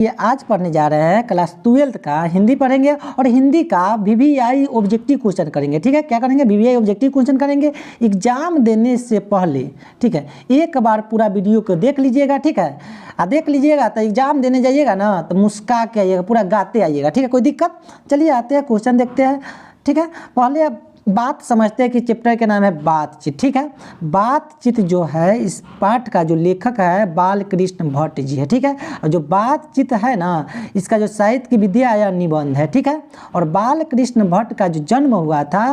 ये आज पढ़ने जा रहे हैं क्लास 12th का हिंदी पढ़ेंगे और हिंदी का वीवीआई ऑब्जेक्टिव क्वेश्चन करेंगे। ठीक है, क्या करेंगे? वीवीआई ऑब्जेक्टिव क्वेश्चन करेंगे एग्जाम देने से पहले। ठीक है, एक बार पूरा वीडियो को देख लीजिएगा। ठीक है, देख लीजिएगा तो एग्जाम देने जाइएगा ना तो मुस्का के आइएगा, पूरा गाते आइएगा। ठीक है, कोई दिक्कत? चलिए आते हैं, क्वेश्चन देखते हैं। ठीक है, पहले अब बात समझते हैं कि चैप्टर के नाम है बातचीत। ठीक है, बातचीत जो है इस पाठ का जो लेखक है बालकृष्ण भट्ट जी है। ठीक है, और जो बातचीत है ना इसका जो साहित्य की विद्या या निबंध है। ठीक है, और बालकृष्ण भट्ट का जो जन्म हुआ था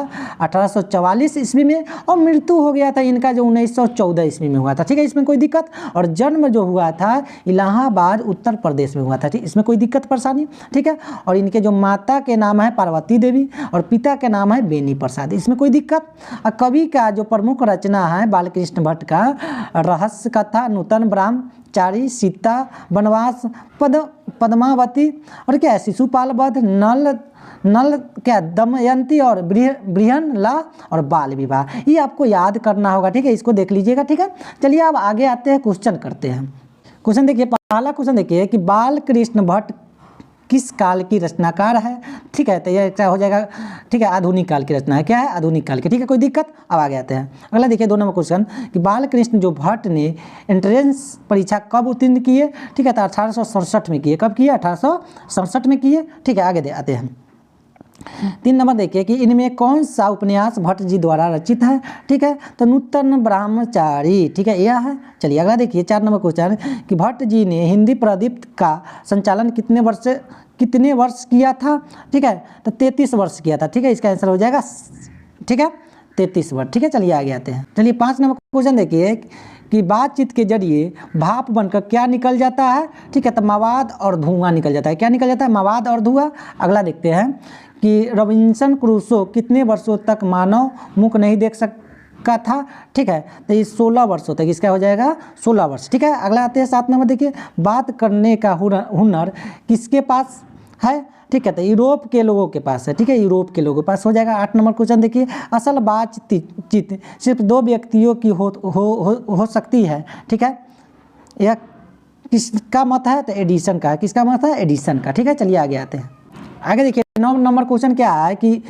1844 ईस्वी में और मृत्यु हो गया था इनका जो 1914 ईस्वी में हुआ था। ठीक है, इसमें कोई दिक्कत? और जन्म जो हुआ था इलाहाबाद उत्तर प्रदेश में हुआ था। ठीक, इसमें कोई दिक्कत परेशानी? ठीक है, और इनके जो माता के नाम है पार्वती देवी और पिता के नाम है बेनी प्रसाद। इसमें कोई दिक्कत? कवि का जो प्रमुख रचना है बालकृष्ण भट्ट का रहस्य कथा, नूतन ब्रह्मचारी, सीता वनवास, पद्मावती और क्या शिशुपाल वध, नल क्या दमयंती और बृहन्नला और बाल विवाह। ये आपको याद करना होगा। ठीक है, इसको देख लीजिएगा। ठीक है, चलिए अब आगे आते हैं, क्वेश्चन करते हैं। क्वेश्चन देखिए, पहला क्वेश्चन देखिए कि बालकृष्ण भट्ट किस काल की रचनाकार है। ठीक है, तो ये क्या हो जाएगा? ठीक है, आधुनिक काल की रचना है। क्या है? आधुनिक काल की। ठीक है, कोई दिक्कत? अब आगे आते हैं। अगला देखिए 2 नंबर क्वेश्चन कि बालकृष्ण जो भट्ट ने एंट्रेंस परीक्षा कब उत्तीर्ण किए। ठीक है, तो 1867 में किए। कब किए? 1867 में किए। ठीक है, आगे आते हैं। 3 नंबर देखिए कि इनमें कौन सा उपन्यास भट्ट जी द्वारा रचित है। ठीक है, तो नूतन ब्रह्मचारी। ठीक है, यह है। चलिए अगला देखिए 4 नंबर क्वेश्चन कि भट्ट जी ने हिंदी प्रदीप्त का संचालन कितने वर्ष किया था। ठीक है, तो 33 वर्ष किया था। ठीक है, इसका आंसर हो जाएगा ठीक है 33 वर्ष। ठीक है, चलिए आगे आते हैं। चलिए 5 नंबर क्वेश्चन देखिए कि बातचीत के जरिए भाप बनकर क्या निकल जाता है। ठीक है, तो मवाद और धुआं निकल जाता है। क्या निकल जाता है? मवाद और धुआं। अगला देखते हैं कि रॉबिन्सन क्रूसो कितने वर्षों तक मानव मुख नहीं देख सका था। ठीक है, तो ये 16 वर्षों तक। इसका हो जाएगा 16 वर्ष। ठीक है, अगला आते हैं 7 नंबर देखिए बात करने का हुनर किसके पास है। ठीक है, तो यूरोप के लोगों के पास है। ठीक है, यूरोप के लोगों के पास हो जाएगा। 8 नंबर क्वेश्चन देखिए असल बातचीत सिर्फ 2 व्यक्तियों की हो सकती है। ठीक है, यह किसका मत है? तो एडिसन का। किसका मत है? एडिसन का। ठीक है, चलिए आगे आते हैं। आगे देखिए 9 नंबर क्वेश्चन क्या है कि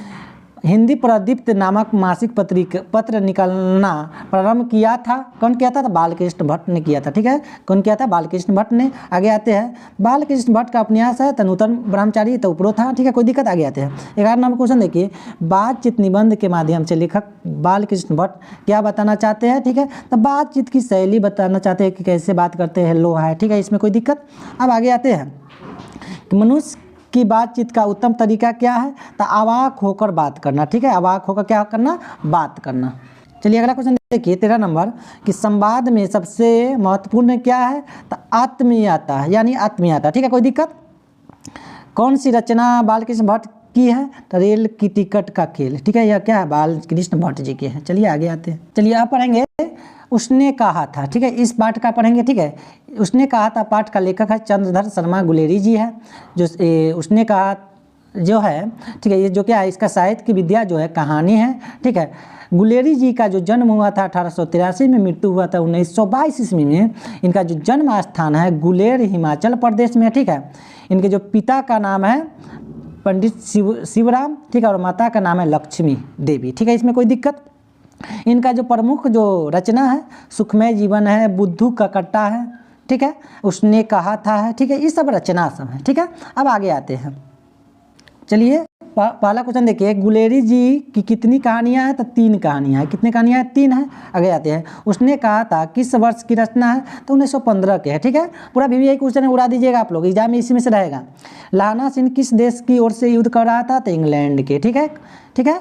हिंदी प्रदीप्त नामक मासिक पत्र निकलना प्रारंभ किया था। कौन किया था? तो बालकृष्ण भट्ट ने किया था। ठीक है, कौन किया था? बालकृष्ण भट्ट ने। आगे आते हैं बालकृष्ण भट्ट का उपन्यास है तो नूतन ब्रह्मचारी, तो उपरो था। ठीक है, कोई दिक्कत? आगे आते हैं 11 नंबर क्वेश्चन देखिए बातचीत निबंध के माध्यम से लेखक बालकृष्ण भट्ट क्या बताना चाहते हैं। ठीक है, तो बातचीत की शैली बताना चाहते हैं कि कैसे बात करते हैं, लो है। ठीक है, इसमें कोई दिक्कत? अब आगे आते हैं कि मनुष्य की बातचीत का उत्तम तरीका क्या है। तो अवाक होकर बात करना। ठीक है, अवाक होकर क्या करना? बात करना। चलिए अगला क्वेश्चन देखिए 13 नंबर कि संवाद में सबसे महत्वपूर्ण क्या है। तो आत्मीयता, यानी आत्मीयता। ठीक है, कोई दिक्कत? कौन सी रचना बालकृष्ण भट्ट की है? तो रेल की टिकट का खेल। ठीक है, यह क्या है? बालकृष्ण भट्ट जी के हैं। चलिए आगे आते हैं। चलिए आप पढ़ेंगे उसने कहा था। ठीक है, इस पाठ का पढ़ेंगे। ठीक है, उसने कहा था पाठ का लेखक है चंद्रधर शर्मा गुलेरी जी है। जो उसने कहा जो है, ठीक है, ये जो क्या है इसका साहित्य की विद्या जो है कहानी है। ठीक है, गुलेरी जी का जो जन्म हुआ था 1883 में, मृत्यु हुआ था 1922 ईस्वी में। इनका जो जन्म स्थान है गुलेर हिमाचल प्रदेश में। ठीक है, इनके जो पिता का नाम है पंडित शिवराम। ठीक है, और माता का नाम है लक्ष्मी देवी। ठीक है, इसमें कोई दिक्कत? इनका जो प्रमुख जो रचना है सुखमय जीवन है, बुद्धू का कट्टा है। ठीक है, उसने कहा था है। ठीक है, ये सब रचना सब है। ठीक है, अब आगे आते हैं। चलिए पहला क्वेश्चन देखिए गुलेरी जी की कितनी कहानियां हैं। तो 3 कहानियां हैं। कितनी कहानियां हैं? 3 हैं। आगे आते हैं उसने कहा था किस वर्ष की रचना है। तो 1915 के है। ठीक है, पूरा वीवीआई क्वेश्चन उड़ा दीजिएगा आप लोग, एग्जाम में इसी में से रहेगा। लाना सिंह किस देश की ओर से युद्ध कर रहा था। तो इंग्लैंड के। ठीक है, ठीक है,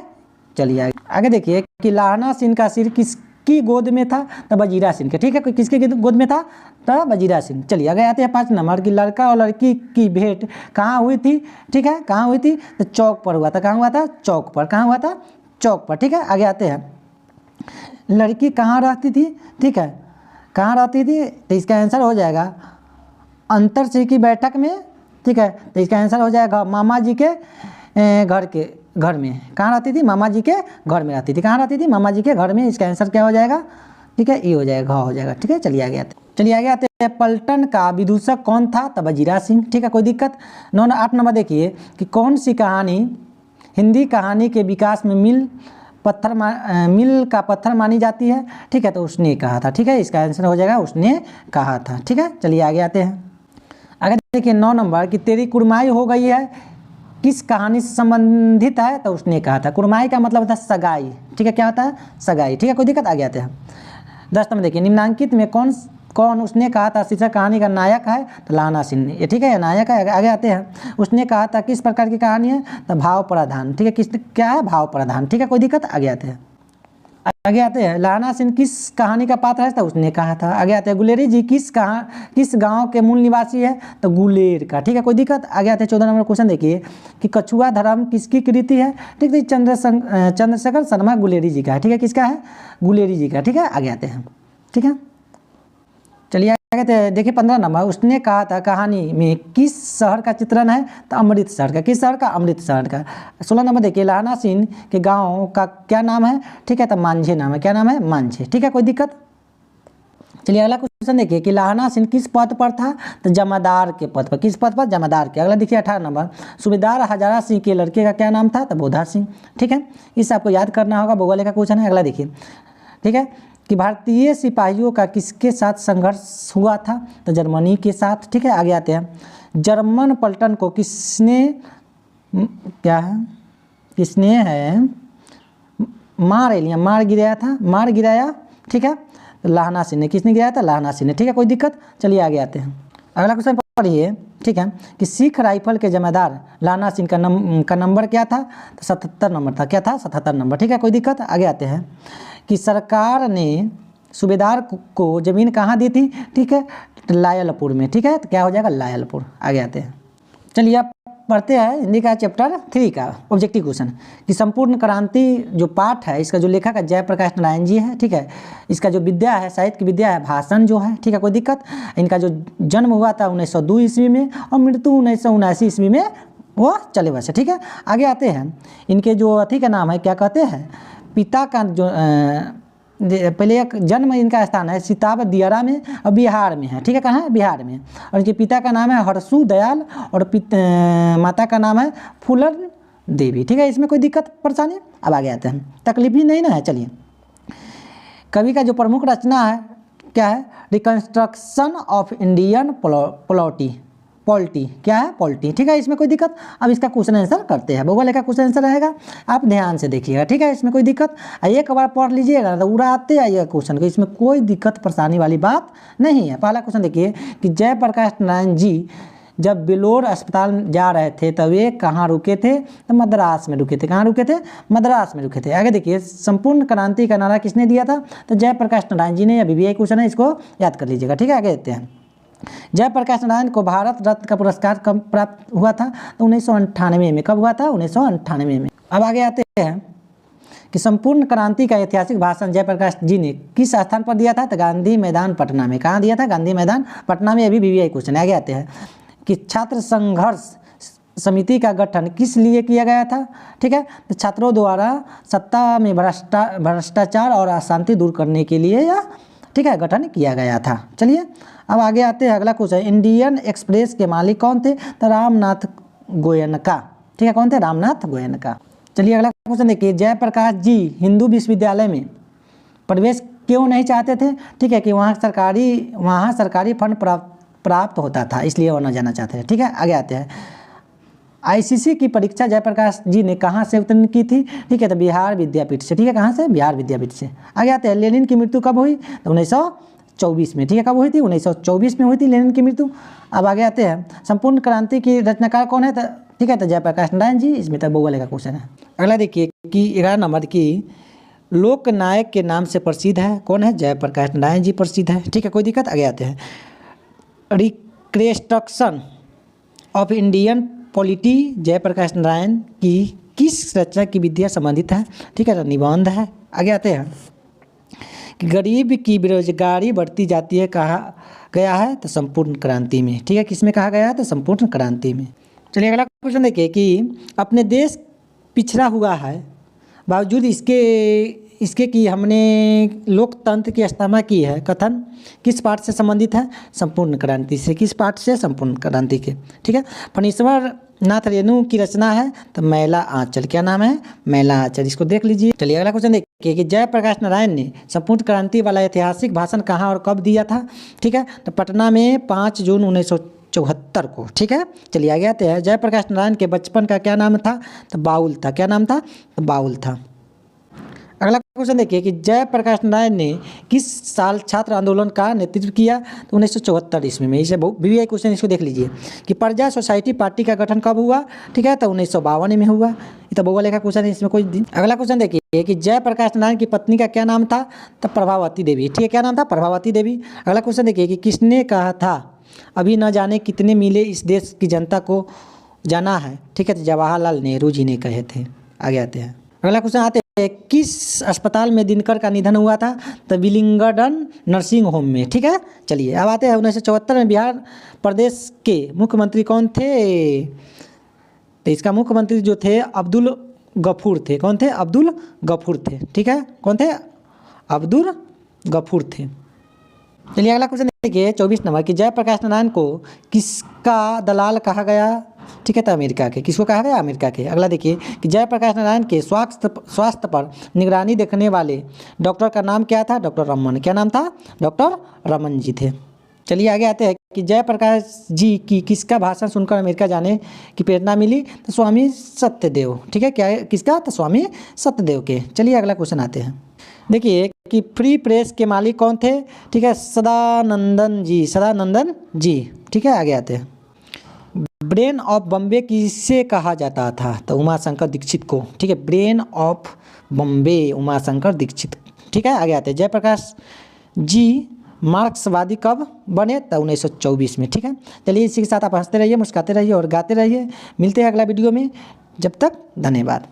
चलिए आगे देखिए कि लाना सिंह का सिर किसकी गोद में था। तो वजीरा सिंह के। ठीक है, किसके गोद में था? तो वजीरा सिंह। चलिए आगे आते हैं 5 नंबर की लड़का और लड़की की भेंट कहाँ हुई थी। ठीक है, कहाँ हुई थी? तो चौक पर हुआ था। कहाँ हुआ था? चौक पर। कहाँ हुआ था? चौक पर। ठीक है, आगे आते हैं लड़की कहाँ रहती थी। ठीक है, कहाँ रहती थी? तो इसका आंसर हो जाएगा अंतर सिंह की बैठक में। ठीक है, तो इसका आंसर हो जाएगा मामा जी के घर में। कहाँ रहती थी? मामा जी के घर में रहती थी। कहाँ रहती थी? मामा जी के घर में। इसका आंसर क्या हो जाएगा? ठीक है, ये हो जाएगा, घ हो जाएगा। ठीक है, चलिए आगे आते हैं। चलिए आगे आते हैं, पलटन का विदूषक कौन था? तो वजीरा सिंह। ठीक है, कोई दिक्कत? 8 नंबर देखिए कि कौन सी कहानी हिंदी कहानी के विकास में मील का पत्थर मानी जाती है? ठीक है, तो उसने कहा था। ठीक है, इसका आंसर हो जाएगा उसने कहा था। ठीक है, चलिए आगे आते हैं। आगे देखिए 9 नंबर कि तेरी कुड़माई हो गई है किस कहानी से संबंधित है? तो उसने कहा था। कुड़माई का मतलब होता है सगाई। ठीक है, क्या होता है? सगाई। ठीक है, कोई दिक्कत? आगे आते हैं 10 नंबर देखिए, निम्नांकित में कौन उसने कहा था शीर्षक कहानी का नायक है? तो लाना सिंह। ये ठीक है, नायक है। आगे आते हैं, उसने कहा था किस प्रकार की कहानी है? तो भाव प्रधान। ठीक है, किस क्या है? भाव प्रधान। ठीक है, कोई दिक्कत? आगे आते हैं। लाना सिंह किस कहानी का पात्र है? तो उसने कहा था। आगे आते हैं, गुलेरी जी किस गांव के मूल निवासी है? तो गुलेर का। ठीक है, कोई दिक्कत? आगे आते हैं 14 नंबर क्वेश्चन देखिए कि कछुआ धर्म किसकी कृति है? ठीक है, चंद्रशेखर शर्मा गुलेरी जी का है। ठीक है, किसका है? गुलेरी जी का। ठीक है, आगे आते हैं। ठीक है, चलिए आगे देखिए 15 नंबर, उसने कहा था कहानी में किस शहर का चित्रण है? तो अमृतसर का। किस शहर का? अमृतसर का। 16 नंबर देखिए, लाना सिंह के गांव का क्या नाम है? ठीक है, तो मांझे नाम है। क्या नाम है? मांझे। ठीक है, कोई दिक्कत? चलिए अगला क्वेश्चन देखिए कि लाना सिंह किस पद पर था? तो जमादार के पद पर। किस पद पर? जमादार के। अगला देखिए 18 नंबर, सूबेदार हजारा सिंह के लड़के का क्या नाम था? तो बोधा सिंह। ठीक है, इसे आपको याद करना होगा, भूगोल का क्वेश्चन है। अगला देखिए, ठीक है, कि भारतीय सिपाहियों का किसके साथ संघर्ष हुआ था? तो जर्मनी के साथ। ठीक है, आगे आते हैं, जर्मन पलटन को किसने मार गिराया? ठीक है, तो लाहना सिंह ने। किसने गिराया था? लाहना सिंह ने। ठीक है, कोई दिक्कत? चलिए आगे आते हैं, अगला क्वेश्चन पढ़िए। ठीक है, कि सिख राइफल के जमादार लाना सिंह का नंबर क्या था? तो 77 नंबर था। क्या था? 77 नंबर। ठीक है, कोई दिक्कत? आगे आते हैं कि सरकार ने सूबेदार को ज़मीन कहाँ दी थी? ठीक है, लायलपुर में। ठीक है, तो क्या हो जाएगा? लायलपुर। आगे आते हैं, चलिए आप पढ़ते हैं हिंदी का चैप्टर 3 का ऑब्जेक्टिव क्वेश्चन कि संपूर्ण क्रांति जो पाठ है इसका जो लेखक है जयप्रकाश नारायण जी है। ठीक है, इसका जो विद्या है, साहित्य की विद्या है भाषण जो है। ठीक है, कोई दिक्कत? इनका जो जन्म हुआ था 1902 ईस्वी में और मृत्यु 1979 ईस्वी में वो चले बसे। ठीक है, आगे आते हैं, इनके जो अथी का नाम है क्या कहते हैं? पिता का जो पहले एक जन्म इनका स्थान है सिताब दियारा में और बिहार में है। ठीक है, कहाँ है? बिहार में। और इनके पिता का नाम है हरसू दयाल और माता का नाम है फूलन देवी। ठीक है, इसमें कोई दिक्कत परेशानी? अब आगे आते हैं, तकलीफ ही नहीं ना है। चलिए, कवि का जो प्रमुख रचना है क्या है? Reconstruction of Indian polity. क्या है? पॉलिटी। ठीक है, इसमें कोई दिक्कत? अब इसका क्वेश्चन आंसर करते हैं, भूगोल का क्वेश्चन आंसर रहेगा, आप ध्यान से देखिएगा। ठीक है, इसमें कोई दिक्कत? एक बार पढ़ लीजिएगा ना तो उड़ाते आइएगा क्वेश्चन को, इसमें कोई दिक्कत परेशानी वाली बात नहीं है। पहला क्वेश्चन देखिए कि जयप्रकाश नारायण जी जब बेलोर अस्पताल जा रहे थे तब वे कहाँ रुके थे? तो मद्रास में रुके थे। कहाँ रुके थे? मद्रास में रुके थे। आगे देखिए, संपूर्ण क्रांति का नारा किसने दिया था? तो जयप्रकाश नारायण जी ने। अभी भी एक क्वेश्चन है, इसको याद कर लीजिएगा। ठीक है, आगे देखते हैं, जयप्रकाश नारायण को भारत रत्न का पुरस्कार कब प्राप्त हुआ था? तो 1998 में। कब हुआ था? 1998 में। अब आगे आते हैं कि संपूर्ण क्रांति का ऐतिहासिक भाषण जयप्रकाश जी ने किस स्थान पर दिया था? तो गांधी मैदान पटना में। कहाँ दिया था? गांधी मैदान पटना में। अभी भी क्वेश्चन। आगे आते हैं कि छात्र संघर्ष समिति का गठन किस लिए किया गया था? ठीक है, तो छात्रों द्वारा सत्ता में भ्रष्टाचार और अशांति दूर करने के लिए यह ठीक है गठन किया गया था। चलिए अब आगे आते हैं, अगला क्वेश्चन, इंडियन एक्सप्रेस के मालिक कौन थे? तो रामनाथ गोयनका। ठीक है, कौन थे? रामनाथ गोयनका। चलिए अगला क्वेश्चन देखिए, जयप्रकाश जी हिंदू विश्वविद्यालय में प्रवेश क्यों नहीं चाहते थे? ठीक है, कि वहाँ सरकारी फंड प्राप्त होता था, इसलिए वो न जाना चाहते थे। ठीक है, आगे आते हैं, आईसीसी की परीक्षा जयप्रकाश जी ने कहाँ से उत्तीर्ण की थी? ठीक है, तो बिहार विद्यापीठ से। ठीक है, कहाँ से? बिहार विद्यापीठ से। आगे आते हैं, लेनिन की मृत्यु कब हुई? तो 1924 में। ठीक है, कब हुई थी? 1924 में हुई थी लेनिन की मृत्यु। अब आगे आते हैं, संपूर्ण क्रांति की रचनाकार कौन है? ठीक है, तो जयप्रकाश नारायण जी। इसमें तक भूगोल का क्वेश्चन है। अगला देखिए कि 11 नंबर की लोकनायक के नाम से प्रसिद्ध है कौन है? जयप्रकाश नारायण जी प्रसिद्ध है। ठीक है, कोई दिक्कत? आगे आते हैं, reconstruction of Indian polity Jayaprakash Narayan की किस रचना की विद्या संबंधित है? ठीक है, तो निबंध है। आगे आते हैं कि गरीब की बेरोजगारी बढ़ती जाती है कहा गया है? तो संपूर्ण क्रांति में। ठीक है, किसमें कहा गया है? तो संपूर्ण क्रांति में। चलिए अगला क्वेश्चन देखिए कि अपने देश पिछड़ा हुआ है बावजूद इसके इसके कि हमने लोकतंत्र की स्थापना की है, कथन किस पाठ से संबंधित है? संपूर्ण क्रांति से। किस पाठ से? संपूर्ण क्रांति के। ठीक है। फणीश्वर नाथ रेणु की रचना है तो मैला आंचल। क्या नाम है? मैला आंचल। इसको देख लीजिए। चलिए अगला क्वेश्चन देखिए कि जयप्रकाश नारायण ने संपूर्ण क्रांति वाला ऐतिहासिक भाषण कहाँ और कब दिया था? ठीक है, तो पटना में 5 जून 1974 को। ठीक है, चलिए आगे आते हैं। जयप्रकाश नारायण के बचपन का क्या नाम था? तो बाउल था। क्या नाम था? तो बाउल था। अगला क्वेश्चन देखिए कि जयप्रकाश नारायण ने किस साल छात्र आंदोलन का नेतृत्व किया? तो 1974 ईस्वी में। इसे VVI क्वेश्चन, इसको देख लीजिए कि प्रजा सोसाइटी पार्टी का गठन कब हुआ? ठीक है, तो 1952 में हुआ। ये तो भौगोलिक का क्वेश्चन है, इसमें कोई। अगला क्वेश्चन देखिए कि जयप्रकाश नारायण की पत्नी का क्या नाम था? तो प्रभावती देवी। ठीक है, क्या नाम था? प्रभावती देवी। अगला क्वेश्चन देखिए कि किसने कहा था अभी न जाने कितने मिले इस देश की जनता को जाना है? ठीक है, तो जवाहरलाल नेहरू जी ने कहे थे। आगे आते हैं। अगला क्वेश्चन आते हैं, किस अस्पताल में दिनकर का निधन हुआ था? तो विलिंगडन नर्सिंग होम में। ठीक है, चलिए अब आते हैं 1974 में बिहार प्रदेश के मुख्यमंत्री कौन थे? तो इसका मुख्यमंत्री जो थे अब्दुल गफूर थे। कौन थे? अब्दुल गफूर थे। ठीक है, कौन थे? अब्दुल गफूर थे। चलिए अगला क्वेश्चन देखिए 24 नंबर कि जयप्रकाश नारायण को किसका दलाल कहा गया? ठीक है, तो अमेरिका के। किसको कहा गया? अमेरिका के। अगला देखिए कि जयप्रकाश नारायण के स्वास्थ्य पर निगरानी देखने वाले डॉक्टर का नाम क्या था? डॉक्टर रमन। क्या नाम था? डॉक्टर रमन जी थे। चलिए आगे आते हैं कि जयप्रकाश जी की किसका भाषण सुनकर अमेरिका जाने की प्रेरणा मिली? तो स्वामी सत्यदेव। ठीक है, क्या किसका? तो स्वामी सत्यदेव के। चलिए अगला क्वेश्चन आते हैं। देखिए कि फ्री प्रेस के मालिक कौन थे? ठीक है, सदानंदन जी। सदानंदन जी। ठीक है, आगे आते हैं। ब्रेन ऑफ बॉम्बे किसे कहा जाता था? तो उमाशंकर दीक्षित को। ठीक है, ब्रेन ऑफ बॉम्बे उमाशंकर दीक्षित। ठीक है, आगे आते हैं। जयप्रकाश जी मार्क्सवादी कब बने? तो 1924 में। ठीक है, चलिए इसी के साथ आप हंसते रहिए, मुस्कुराते रहिए और गाते रहिए। मिलते हैं अगला वीडियो में। जब तक धन्यवाद।